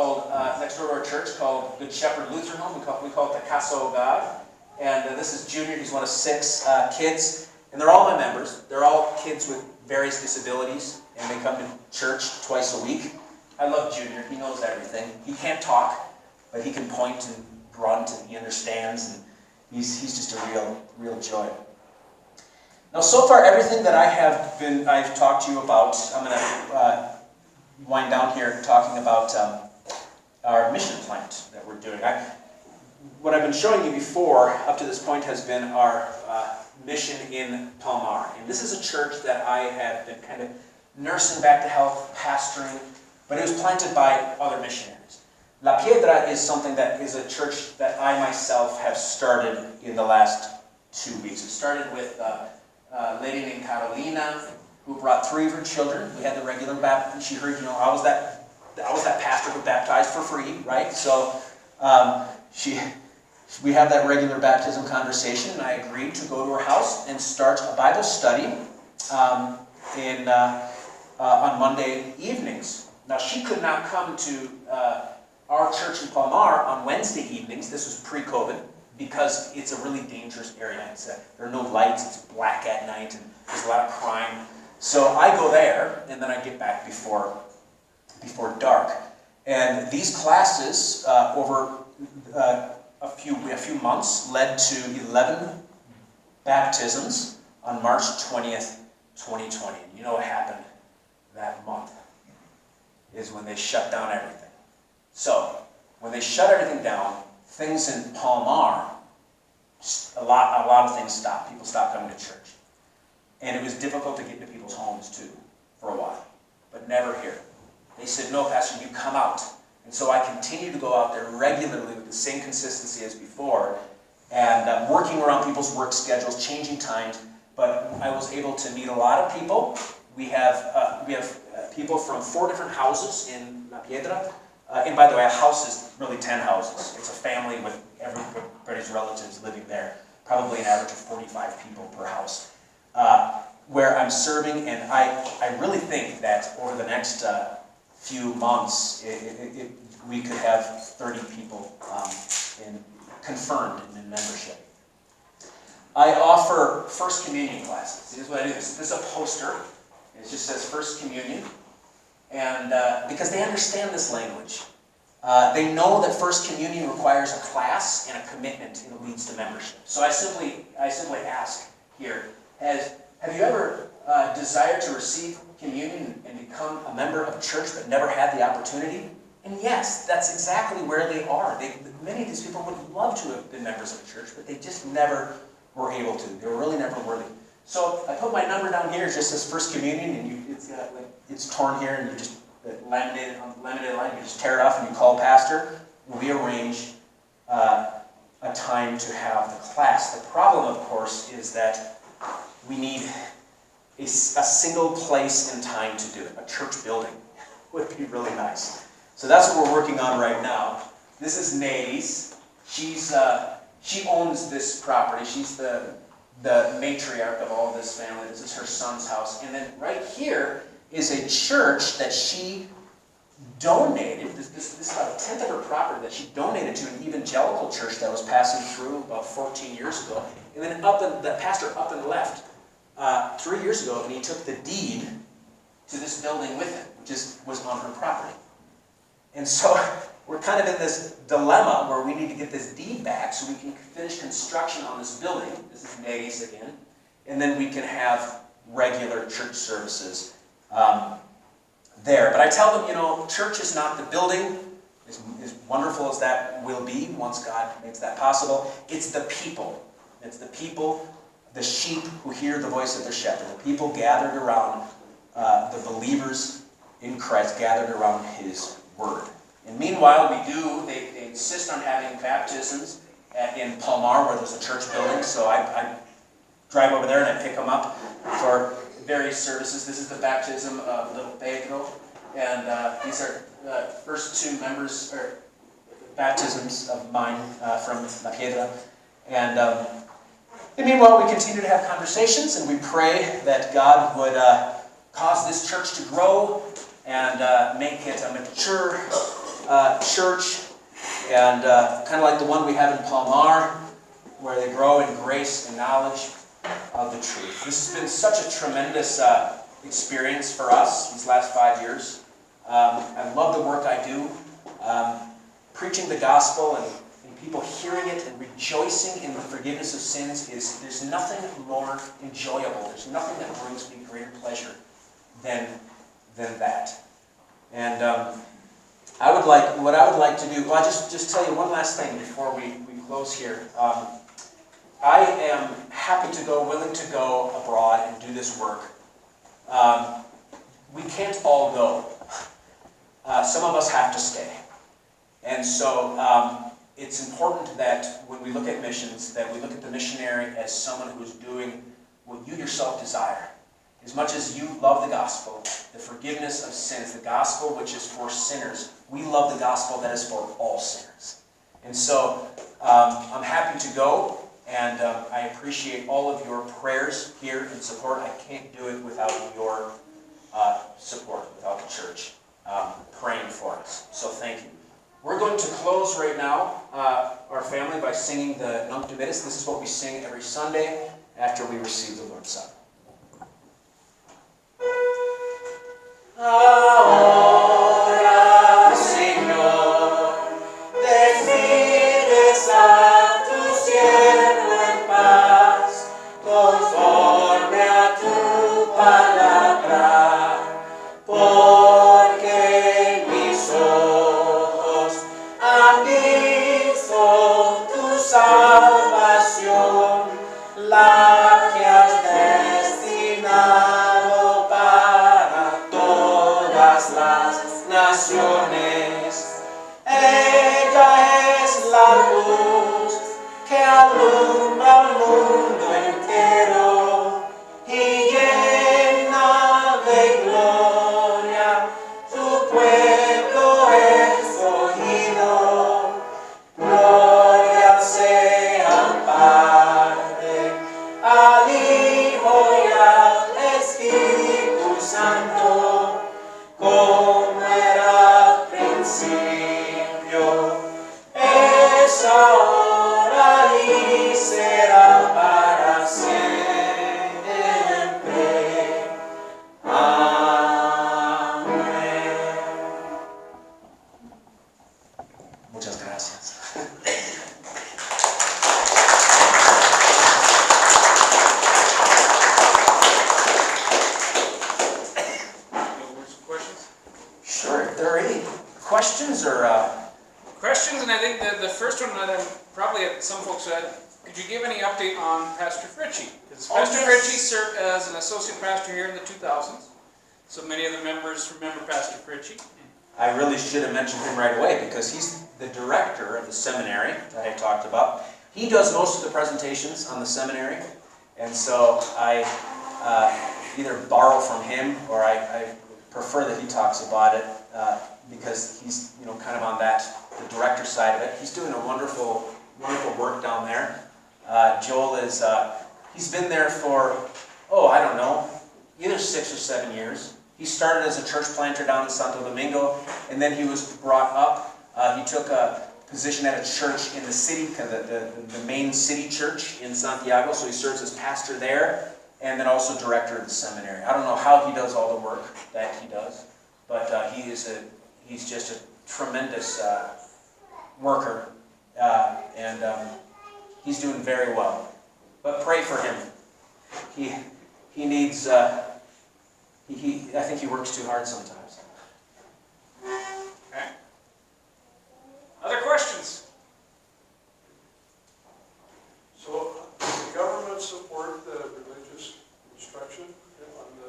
our church called Good Shepherd Lutheran Home. We call it the Casa Hogar. And this is Junior. He's one of 6 kids, and they're all my members. They're all kids with various disabilities, and they come to church twice a week. I love Junior. He knows everything. He can't talk, but he can point and grunt, and he understands, and he's just a real joy. Now, so far, everything that I've talked to you about, I'm going to wind down here talking about our mission plant that we're doing. What I've been showing you before, up to this point, has been our mission in Palmar. And this is a church that I have been kind of nursing back to health, pastoring, but it was planted by other missionaries. La Piedra is something that is a church that I myself have started in the last 2 weeks. It started with a lady named Carolina, who brought 3 of her children. We had the regular baptism. She heard, I was that pastor who baptized for free, right? So we had that regular baptism conversation, and I agreed to go to her house and start a Bible study on Monday evenings. Now, she could not come to our church in Palmar on Wednesday evenings. This was pre-COVID, because it's a really dangerous area. There are no lights, it's black at night, and there's a lot of crime. So I go there, and then I get back before dark. And these classes, over a few months, led to 11 baptisms on March 20th, 2020. You know what happened that month? Is when they shut down everything. So, when they shut everything down, things in Palmar, a lot of things stopped. People stopped coming to church. And it was difficult to get into people's homes too, for a while. But never here. They said, no, Pastor, you come out. And so I continue to go out there regularly with the same consistency as before, and working around people's work schedules, changing times. But I was able to meet a lot of people. We have people from 4 different houses in La Piedra. And by the way, a house is really 10 houses. It's a family with everybody's relatives living there. Probably an average of 45 people per house. Where I'm serving, and I really think that over the next few months, we could have 30 people confirmed in membership. I offer First Communion classes. Here's what I do. This is a poster. It just says First Communion. And because they understand this language. They know that First Communion requires a class and a commitment, and it leads to membership. So I simply ask here, have you ever desired to receive communion and become a member of a church but never had the opportunity? And yes, that's exactly where they are. Many of these people would love to have been members of a church, but they just never were able to. They were really never worthy. So I put my number down here. It just says First Communion, and it's torn here, and you just laminated on the laminated line. You just tear it off, and you call pastor. We arrange a time to have the class. The problem, of course, is that we need a single place and time to do it. A church building would be really nice. So that's what we're working on right now. This is Nadies. She owns this property. She's the matriarch of all this family. This is her son's house. And then right here is a church that she donated. This is about 1/10 of her property that she donated to an evangelical church that was passing through about 14 years ago. And then the pastor up and left 3 years ago, and he took the deed to this building with him, which was on her property. And so we're kind of in this dilemma where we need to get this deed back so we can finish construction on this building. This is Nadies again. And then we can have regular church services there. But I tell them, church is not the building, as wonderful as that will be once God makes that possible. It's the people. It's the people, the sheep who hear the voice of the shepherd. The people gathered around, the believers in Christ gathered around his word. And meanwhile, they insist on having baptisms in Palmar, where there's a church building. So I drive over there and I pick them up for various services. This is the baptism of little Pedro. And these are the first 2 members, or baptisms of mine from La Piedra. And meanwhile, we continue to have conversations, and we pray that God would cause this church to grow and make it a mature church, and kind of like the one we have in Palmar, where they grow in grace and knowledge of the truth. This has been such a tremendous experience for us these last 5 years. I love the work I do, preaching the gospel and people hearing it and rejoicing in the forgiveness of sins. There's nothing more enjoyable. There's nothing that brings me greater pleasure than that. And what I would like to do, well, I'll just tell you one last thing before we close here. I am happy to go, willing to go abroad and do this work. We can't all go. Some of us have to stay. And so it's important that when we look at missions, that we look at the missionary as someone who's doing what you yourself desire. As much as you love the gospel, the forgiveness of sins, the gospel which is for sinners, we love the gospel that is for all sinners. And so I'm happy to go, and I appreciate all of your prayers here and support. I can't do it without your support, without the church praying for us. So thank you. We're going to close right now, our family, by singing the Nunc Dimittis. This is what we sing every Sunday after we receive the Lord's Supper. Ahora, Señor, decides a tu siervo en paz, conforme a tu palabra, porque mis ojos han visto tu salvación, la que has destinado para todas las naciones, Ella es la luz que alumbra al mundo entero y llena de gloria su pueblo escogido. Gloria sea al Padre, al Hijo y al Espíritu Santo, como era al principio, es ahora y será para siempre. Amén. Muchas gracias. Questions? Sure, if there are any questions or Questions, and I think the first one that probably some folks said, could you give any update on Pastor Fritchie? Because Oh, Pastor yes. Fritchie served as an associate pastor here in the 2000s. So many of the members remember Pastor Fritchie. I really should have mentioned him right away because he's the director of the seminary that I talked about. He does most of the presentations on the seminary, and so I either borrow from him or I prefer that he talks about it because he's kind of on the director side of it. He's doing a wonderful work down there. Joel is he's been there for I don't know, either 6 or 7 years. He started as a church planter down in Santo Domingo, and then he was brought up. He took a position at a church in the city, the main city church in Santiago, so he serves as pastor there, and then also director of the seminary. I don't know how he does all the work that he does, but he's just a tremendous worker, and he's doing very well. But pray for him. He needs... I think he works too hard sometimes. Okay. Other questions? So, does the government support the religious instruction on the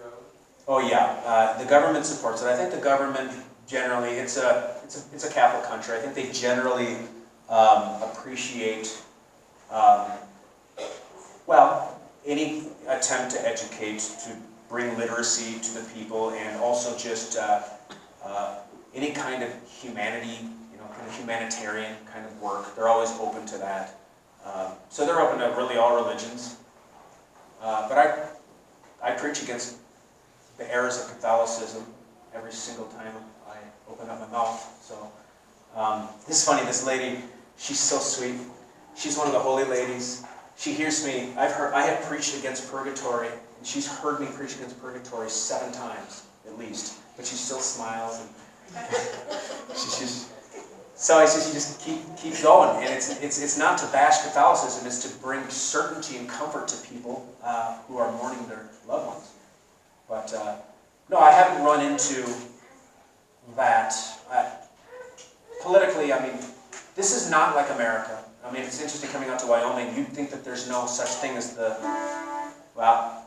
island? Oh yeah, the government supports it. I think the government generally, it's a Catholic country. I think they generally appreciate any attempt to educate, to bring literacy to the people, and also just any kind of humanity, kind of humanitarian kind of work. They're always open to that. So they're open to really all religions. But I preach against the errors of Catholicism every single time I open up my mouth. So it's funny, this lady, she's so sweet. She's one of the holy ladies. She hears me. I have preached against purgatory. She's heard me preach against purgatory 7 times, at least. But she still smiles. And so I said, you just keep going. And it's not to bash Catholicism. It's to bring certainty and comfort to people who are mourning their loved ones. But no, I haven't run into that. Politically, I mean, this is not like America. I mean, it's interesting coming out to Wyoming. You'd think that there's no such thing as I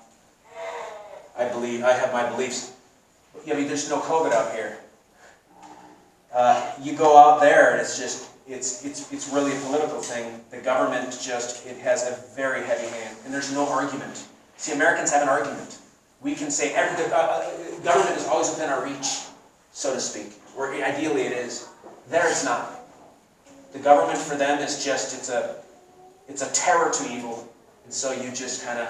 have my beliefs. I mean, there's no COVID out here. You go out there, and it's really a political thing. The government it has a very heavy hand, and there's no argument. See, Americans have an argument. We can say government is always within our reach, so to speak, or ideally it is. There it's not. The government for them is it's a terror to evil, and so you just kind of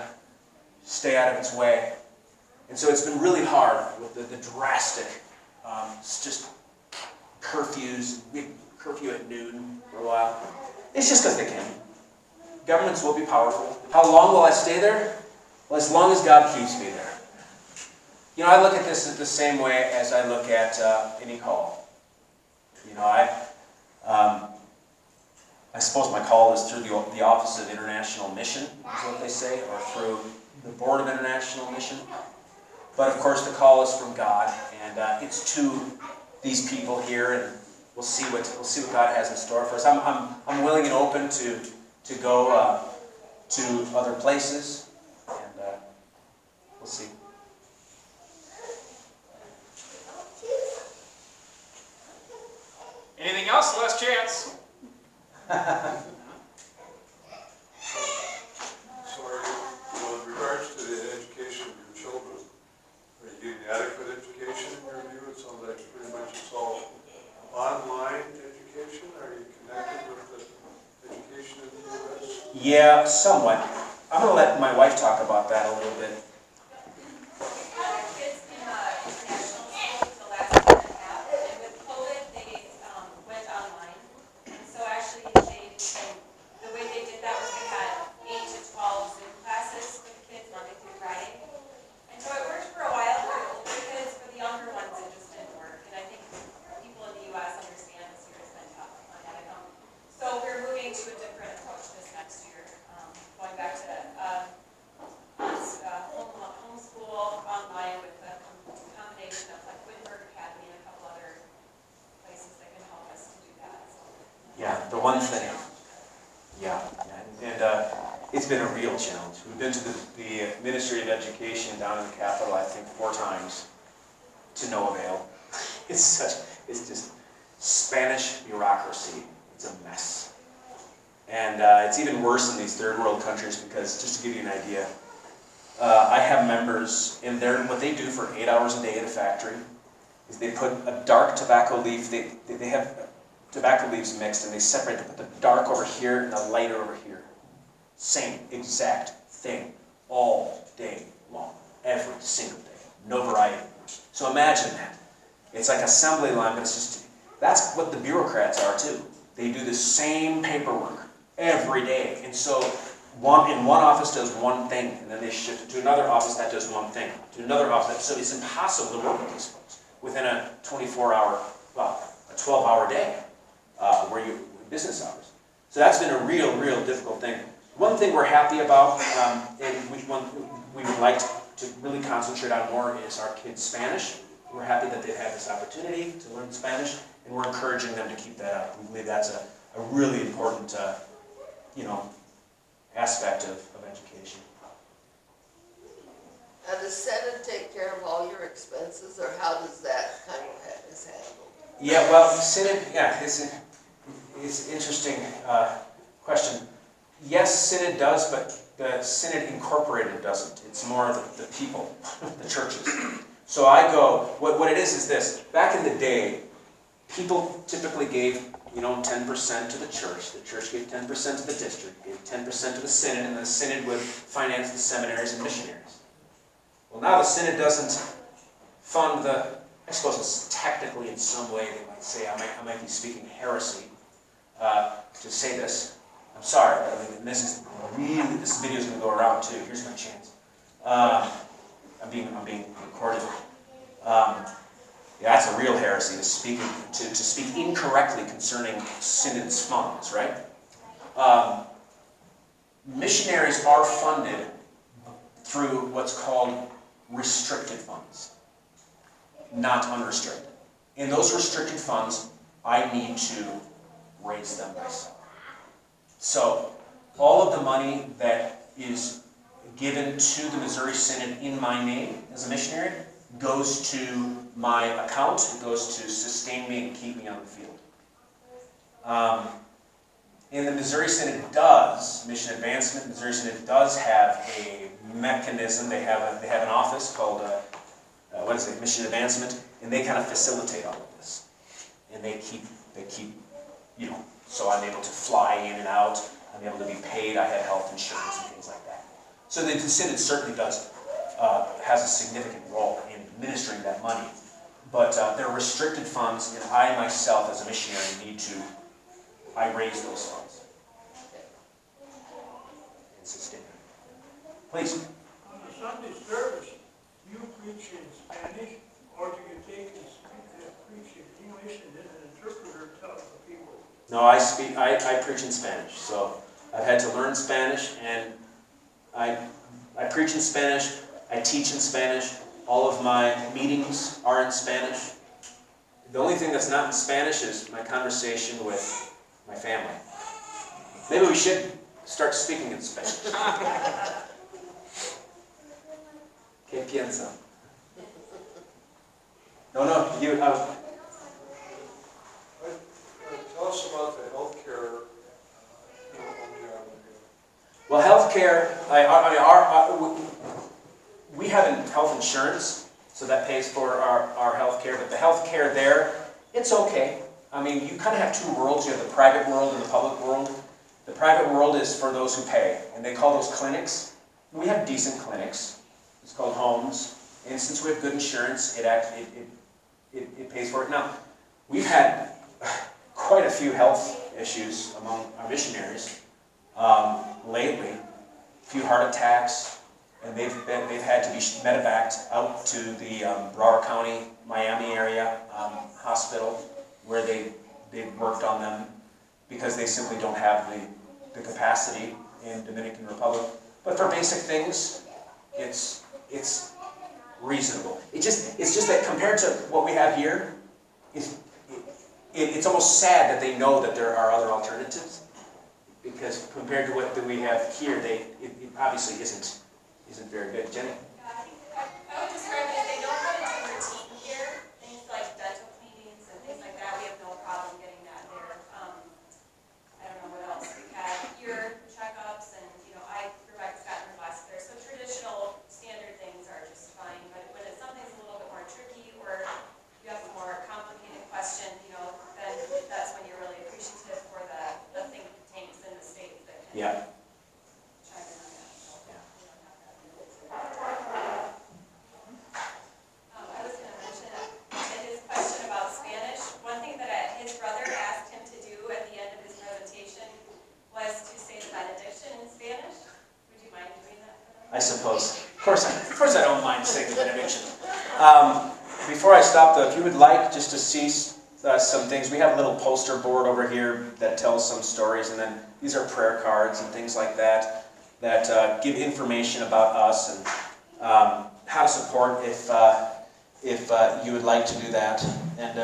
stay out of its way. And so it's been really hard with the drastic, just curfews, big curfew at noon for a while. It's just because they can. Governments will be powerful. How long will I stay there? Well, as long as God keeps me there. I look at this the same way as I look at any call. I suppose my call is through the Office of International Mission, is what they say, or through the Board of International Mission. But of course, the call is from God, and it's to these people here, and we'll see what God has in store for us. I'm willing and open to go to other places, and we'll see. Anything else, last chance. So are you, in regards to the education of your children, are you getting adequate education in your view? It sounds like pretty much it's all online education. Are you connected with the education in the U.S.? Yeah, somewhat. I'm going to let my wife talk about that a little bit. We've had our kids in international school for the last year and a half, and with COVID, they went online. And so actually, the way they did that was they had 8 to 12 Zoom classes for the kids Monday through Friday. And so it worked for a while for the older kids, for the younger ones, it just didn't work. And I think people in the U.S. understand this year has been tough on them. So we're moving to a different approach this next year, going back to homeschool online with a combination of like Wittenberg Academy and a couple other places that can help us to do that. So, Yeah, the one thing. Yeah, and it's been a real challenge. We've been to the Ministry of Education down in the Capitol, I think, 4 times, to no avail. It's just Spanish bureaucracy. It's a mess. And it's even worse in these third world countries because, just to give you an idea, I have members in there, what they do for 8 hours a day at a factory is they put a dark tobacco leaf, they have tobacco leaves mixed and they separate, they put the dark over here and the lighter over here. Same exact thing all day long, every single day, no variety. So imagine that. It's like assembly line, but it's just, that's what the bureaucrats are too. They do the same paperwork every day. And so one office does one thing, and then they shift it to another office that does one thing, to another office. So it's impossible to work with these folks within a 24-hour, well, a 12-hour day, business hours. So that's been a real difficult thing. One thing we're happy about, and we would like to really concentrate on more, is our kids' Spanish. We're happy that they've had this opportunity to learn Spanish, and we're encouraging them to keep that up. We believe that's a really important, aspect of education. Now, does Senate take care of all your expenses, or how does that kind of is handled? Yeah, well, Synod, it's an interesting question. Yes, Synod does, but the Synod Incorporated doesn't. It's more the people, the churches. So I go, what it is this. Back in the day, people typically gave 10% to the church gave 10% to the district, gave 10% to the synod, and the synod would finance the seminaries and missionaries. Well, now the synod doesn't fund I suppose it's technically in some way, they might say, I might be speaking heresy to say this. I'm sorry, but this video is going to go around too. Here's my chance. I'm being recorded. Yeah, that's a real heresy to speak incorrectly concerning synod's funds, right? Missionaries are funded through what's called restricted funds, not unrestricted. In those restricted funds, I need to raise them myself. So, all of the money that is given to the Missouri Synod in my name as a missionary goes to my account. It goes to sustain me and keep me on the field. And the Missouri Synod Mission Advancement, Missouri Synod does have a mechanism. They have an office called, Mission Advancement, and they kind of facilitate all of this. And they keep, so I'm able to fly in and out. I'm able to be paid. I have health insurance and things like that. So the Synod certainly has a significant role in administering that money. But they're restricted funds, and I myself, as a missionary, I raise those funds. And sustain them. Please. On the Sunday service, do you preach in Spanish, or do you take and preach in English and then an interpreter tells the people? No, I preach in Spanish. So I've had to learn Spanish, and I preach in Spanish, I teach in Spanish. All of my meetings are in Spanish. The only thing that's not in Spanish is my conversation with my family. Maybe we should start speaking in Spanish. ¿Qué piensa? No, you. I insurance, so that pays for our health care. But the health care there, it's okay. I mean, you kind of have two worlds. You have the private world and the public world. The private world is for those who pay, and they call those clinics. We have decent clinics. It's called homes. And since we have good insurance, it pays for it. Now, we've had quite a few health issues among our missionaries lately. A few heart attacks, and they've had to be medevaced out to the Broward County, Miami area hospital, where they've worked on them because they simply don't have the capacity in Dominican Republic. But for basic things, it's reasonable. It's just that compared to what we have here, it's almost sad that they know that there are other alternatives, because compared to what we have here, it obviously isn't very good. Jenny? Yeah, I think I would describe it as they don't have a routine here. Things like dental cleanings and things like that, we have no problem getting that there. I don't know what else. We've had ear checkups and, Rebecca's gotten her last there. So traditional standard things are just fine. But when something's a little bit more tricky or you have a more complicated question, then that's when you're really appreciative for the think tanks in the States that can Yeah. chime in on that. I was going to mention in his question about Spanish, one thing that his brother asked him to do at the end of his presentation was to say the benediction in Spanish. Would you mind doing that for them? I suppose. Of course I don't mind saying the benediction. Before I stop though, if you would like just to see some things, we have a little poster board over here that tells some stories, and then these are prayer cards and things like that give information about us and how to support if you would like to do that. And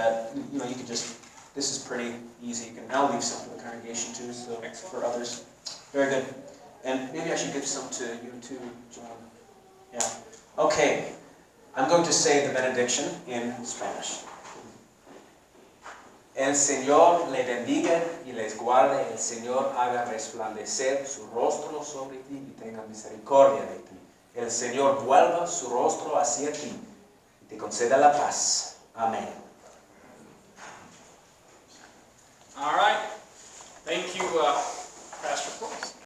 you can just, this is pretty easy. I'll leave some for the congregation too, so for others. Very good. And maybe I should give some to you too, John. Yeah. Okay. I'm going to say the benediction in Spanish. El Señor le bendiga y les guarde. El Señor haga resplandecer su rostro sobre ti y tenga misericordia de ti. El Señor vuelva su rostro hacia ti y te conceda la paz. Amén. All right. Thank you, Pastor Forrest.